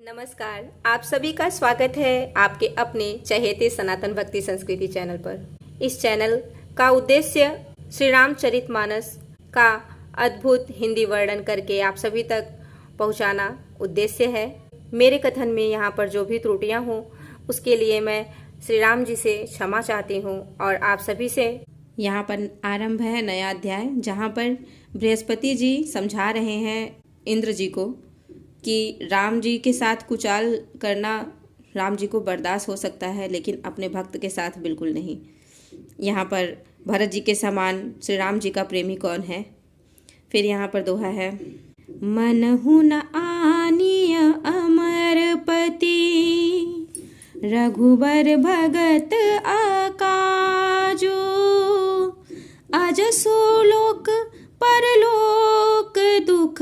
नमस्कार, आप सभी का स्वागत है आपके अपने चहेते सनातन भक्ति संस्कृति चैनल पर। इस चैनल का उद्देश्य श्री रामचरितमानस का अद्भुत हिंदी वर्णन करके आप सभी तक पहुंचाना उद्देश्य है। मेरे कथन में यहाँ पर जो भी त्रुटियाँ हों उसके लिए मैं श्री राम जी से क्षमा चाहती हूँ और आप सभी से। यहाँ पर आरंभ है नया अध्याय, जहाँ पर बृहस्पति जी समझा रहे हैं इंद्र जी को कि राम जी के साथ कुचाल करना राम जी को बर्दाश्त हो सकता है, लेकिन अपने भक्त के साथ बिल्कुल नहीं। यहाँ पर भरत जी के समान श्री राम जी का प्रेमी कौन है। फिर यहाँ पर दोहा है, मनहु न आनिय अमरपति रघुबर भगत आकाजो अजसो लोक परलोक दुख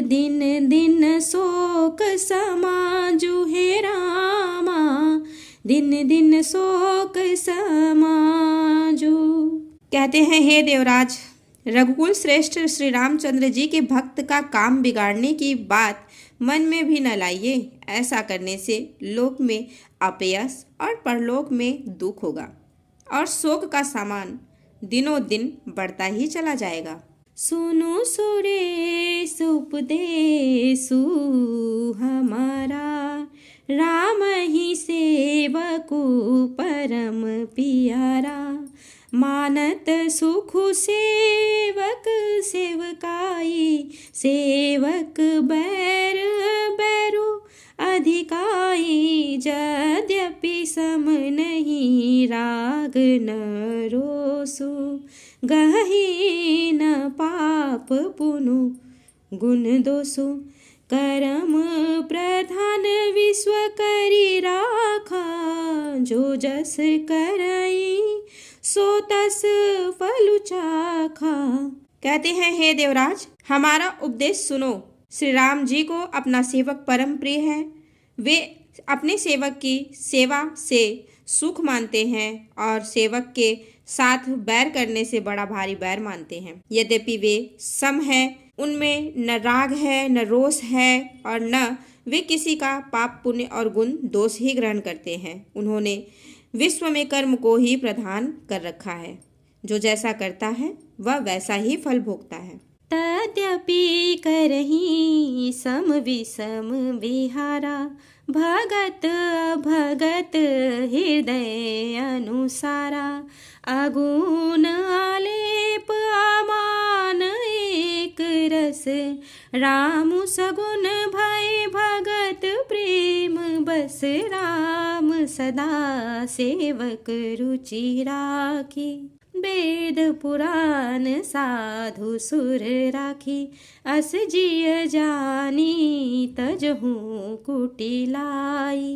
दिन दिन शोक समाजु हे रामा दिन दिन शोक समाजु। कहते हैं, हे देवराज, रघुकुल श्रेष्ठ श्री रामचंद्र जी के भक्त का काम बिगाड़ने की बात मन में भी न लाइए। ऐसा करने से लोक में अपयश और परलोक में दुख होगा और शोक का सामान दिनों दिन बढ़ता ही चला जाएगा। सुनो सुरेश उपदेशु हमारा राम ही सेवकु परम प्यारा मानत सुख सेवक सेवकाई सेवक बैर बैरु अधिकाई यद्यपि सम नहीं राग न रोसु गही न पाप पुनु गुण दोषु करम प्रधान विश्व करी राखा जो जस करई सो तस फल चाखा। कहते हैं, हे देवराज, हमारा उपदेश सुनो। श्री राम जी को अपना सेवक परम प्रिय है। वे अपने सेवक की सेवा से सुख मानते हैं और सेवक के साथ बैर करने से बड़ा भारी बैर मानते हैं। यद्यपि वे सम है, उनमें न राग है न रोष है और न वे किसी का पाप पुण्य और गुण दोष ही ग्रहण करते हैं। उन्होंने विश्व में कर्म को ही प्रधान कर रखा है। जो जैसा करता है वह वैसा ही फल भोगता है। तद्यपि करही सम विषम विहारा भगत भगत हृदय अनुसारा अगुण आलेप अमान एक रस राम सगुण भय भगत प्रेम बस राम सदा सेवक रुचि राखी वेद पुराण साधु सुर राखी अस जिय जानी तजहूँ कुटिलाई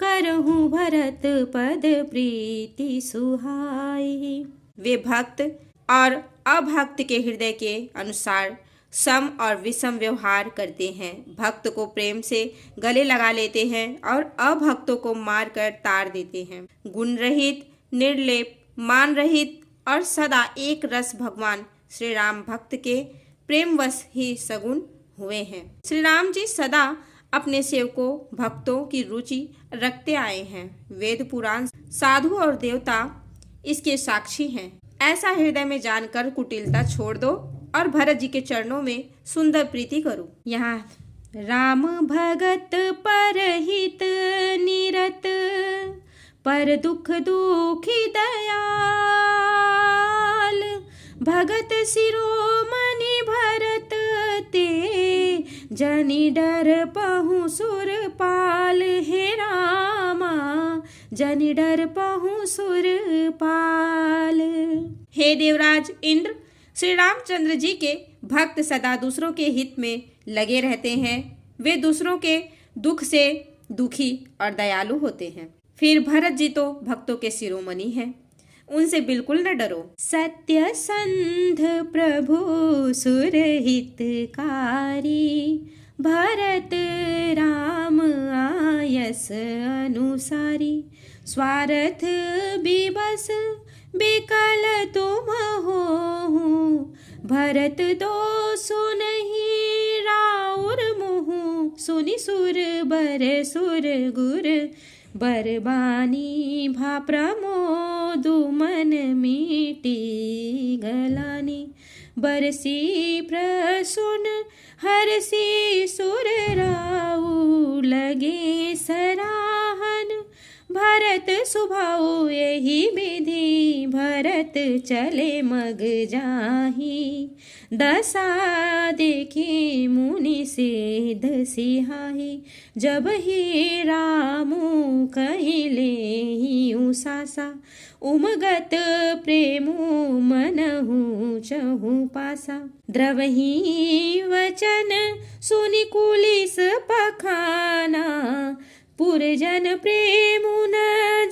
करहूँ भरत पद प्रीति सुहाई। वे भक्त और अभक्त के हृदय के अनुसार सम और विषम व्यवहार करते हैं। भक्त को प्रेम से गले लगा लेते हैं और अभक्तों को मारकर ताड़ देते हैं। गुण रहित, निर्लेप, मान रहित और सदा एक रस भगवान श्री राम भक्त के प्रेमवश ही सगुण हुए हैं। श्री राम जी सदा अपने सेवकों भक्तों की रुचि रखते आए हैं। वेद पुराण साधु और देवता इसके साक्षी हैं। ऐसा हृदय में जानकर कुटिलता छोड़ दो और भरत जी के चरणों में सुंदर प्रीति करो। यहाँ राम भगत परहित निरत पर दुख दुखी दयाल भगत शिरोमणि भरत ते जनि डर पहुँ सुर पाल हे रामा जनि डर पहुँ सुर पाल। हे देवराज इंद्र, श्री रामचंद्र जी के भक्त सदा दूसरों के हित में लगे रहते हैं। वे दूसरों के दुख से दुखी और दयालु होते हैं। फिर भरत जी तो भक्तों के शिरोमणि हैं, उनसे बिल्कुल न डरो। सत्य संध प्रभु सुरहितकारी भरत राम आयस अनुसारी स्वार्थ विवश बिकल तुम हो भरत दोषो नहीं राउर मुहु सुनि सुर बर सुर गुर बरबानी भा प्रमोदु मन मीटी गलानी बरसी प्रसुन हरसी सुर राउ लगे सराहन भरत सुभाऊ यही विधि भरत चले मग जाही दशा देखे मुनि से दसिहाही जब ही रामु कहिले ही उसासा उमगत प्रेमु मनहु चहु पासा द्रवही वचन सुनि कुलिस पखाना पुरजन प्रेमु न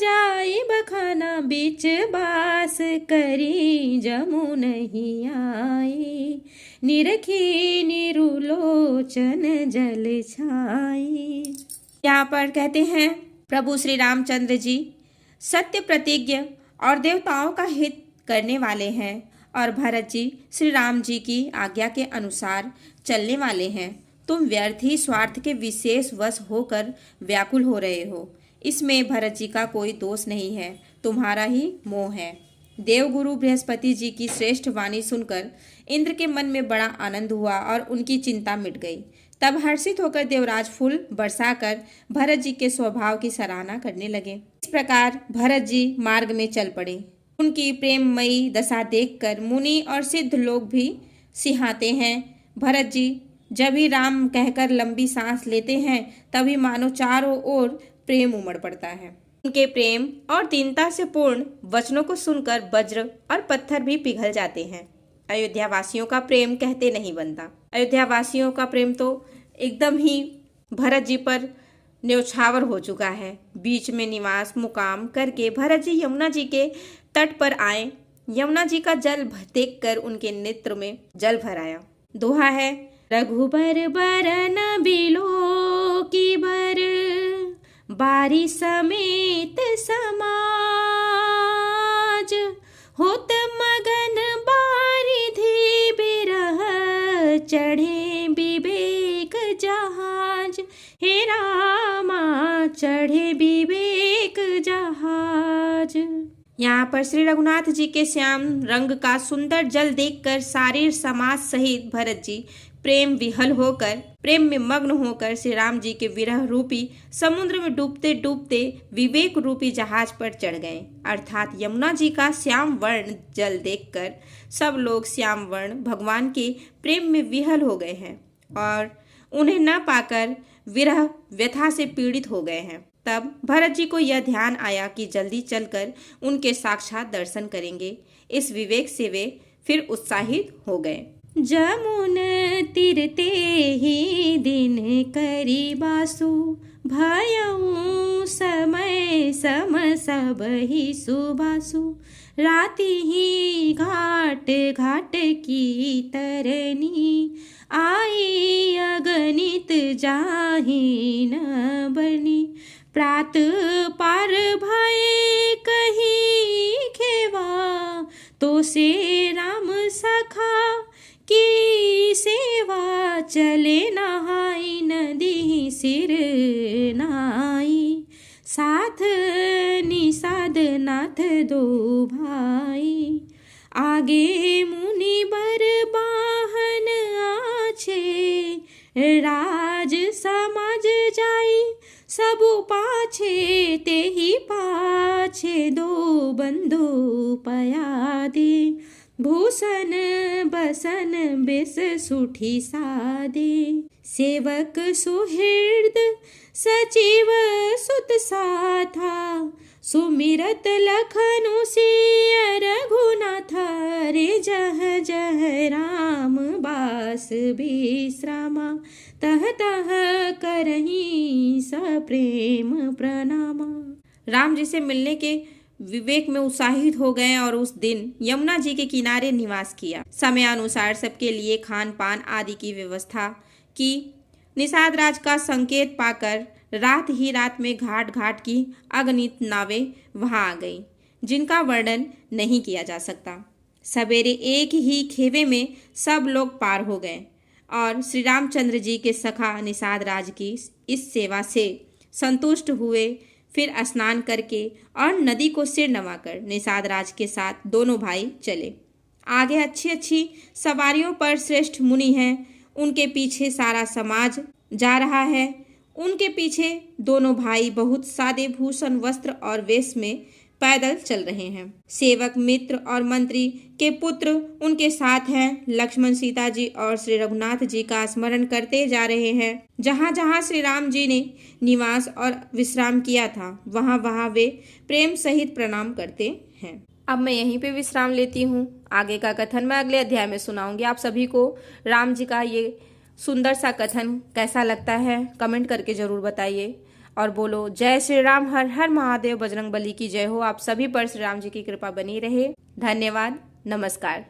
जाई बखाना बीच बास करी जमु नहीं आई निरखी निरुलोचन जल छाई। यहाँ पर कहते हैं प्रभु श्री रामचंद्र जी सत्य प्रतिज्ञ और देवताओं का हित करने वाले हैं और भरत जी श्री राम जी की आज्ञा के अनुसार चलने वाले हैं। तुम व्यर्थ ही स्वार्थ के विशेष वश होकर व्याकुल हो रहे हो। इसमें भरत जी का कोई दोष नहीं है, तुम्हारा ही मोह है। देवगुरु बृहस्पति जी की श्रेष्ठ वाणी सुनकर इंद्र के मन में बड़ा आनंद हुआ और उनकी चिंता मिट गई। तब हर्षित होकर देवराज फूल बरसाकर भरत जी के स्वभाव की सराहना करने लगे। इस प्रकार भरत जी मार्ग में चल पड़े। उनकी प्रेममयी दशा देखकर मुनि और सिद्ध लोग भी सिहाते हैं। भरत जी जब ही राम कहकर लंबी सांस लेते हैं तभी मानो चारों ओर प्रेम उमड़ पड़ता है। उनके प्रेम और दीनता से पूर्ण वचनों को सुनकर वज्र और पत्थर भी पिघल जाते हैं। अयोध्या वासियों का प्रेम कहते नहीं बनता। अयोध्या वासियों का प्रेम तो एकदम ही भरत जी पर न्यौछावर हो चुका है। बीच में निवास मुकाम करके भरत जी यमुना जी के तट पर आए। यमुना जी का जल देखकर उनके नेत्र में जल भर आया। दोहा है रघुबर बरन बिलो की बर बारी समेत समाज होत मगन बारिधि बिरह चढ़े विवेक जहाज। हे रामा चढ़े विवेक जहाज। यहाँ पर श्री रघुनाथ जी के श्याम रंग का सुंदर जल देखकर सारे समाज सहित भरत जी प्रेम विहल होकर प्रेम में मग्न होकर श्री राम जी के विरह रूपी समुद्र में डूबते डूबते विवेक रूपी जहाज पर चढ़ गए। अर्थात यमुना जी का श्याम वर्ण जल देखकर सब लोग श्याम वर्ण भगवान के प्रेम में विहल हो गए हैं और उन्हें न पाकर विरह व्यथा से पीड़ित हो गए हैं। तब भरत जी को यह ध्यान आया कि जल्दी चलकर उनके साक्षात दर्शन करेंगे। इस विवेक से वे फिर उत्साहित हो गए। जमुन तीरते ही दिन करी बासु भयऊ समय सम सब ही सुबासु राति ही घाट घाट की तरनी आई अगणित जाहि न बनी प्रात पार भय कही खेवा तो से राम सखा की सेवा चले नहाई नदी सिर नाई साथ निषाद नाथ दो भाई आगे मुनि बर बाहन आछे राज समझ जाई सब पाछे ते ही पाछे दो बंधु पया दे भूषण बसन बिस सुठी सादे सेवक सुहृद सचिव सुत साथा सुमिरत लखनु सिय रघुनाथा रे जह जह राम बास विश्रामा तह तह करही सप्रेम प्रणामा। राम जी से मिलने के विवेक में उत्साहित हो गए और उस दिन यमुना जी के किनारे निवास किया। समयानुसार सबके लिए खान पान आदि की व्यवस्था की। निषाद राज का संकेत पाकर रात ही रात में घाट घाट की अगणित नावें वहां आ गईं, जिनका वर्णन नहीं किया जा सकता। सवेरे एक ही खेवे में सब लोग पार हो गए और श्री रामचंद्र जी के सखा निषाद राज की इस सेवा से संतुष्ट हुए। फिर स्नान करके और नदी को सिर नवाकर निषाद राज के साथ दोनों भाई चले। आगे अच्छी अच्छी सवारियों पर श्रेष्ठ मुनि हैं, उनके पीछे सारा समाज जा रहा है। उनके पीछे दोनों भाई बहुत सादे भूषण वस्त्र और वेश में पैदल चल रहे हैं। सेवक मित्र और मंत्री के पुत्र उनके साथ हैं। लक्ष्मण सीता जी और श्री रघुनाथ जी का स्मरण करते जा रहे हैं। जहाँ जहाँ श्री राम जी ने निवास और विश्राम किया था वहाँ वहाँ वे प्रेम सहित प्रणाम करते हैं। अब मैं यहीं पे विश्राम लेती हूँ। आगे का कथन मैं अगले अध्याय में सुनाऊंगी। आप सभी को राम जी का ये सुंदर सा कथन कैसा लगता है कमेंट करके जरूर बताइए। और बोलो जय श्री राम, हर हर महादेव, बजरंग बली की जय हो। आप सभी पर श्री राम जी की कृपा बनी रहे। धन्यवाद, नमस्कार।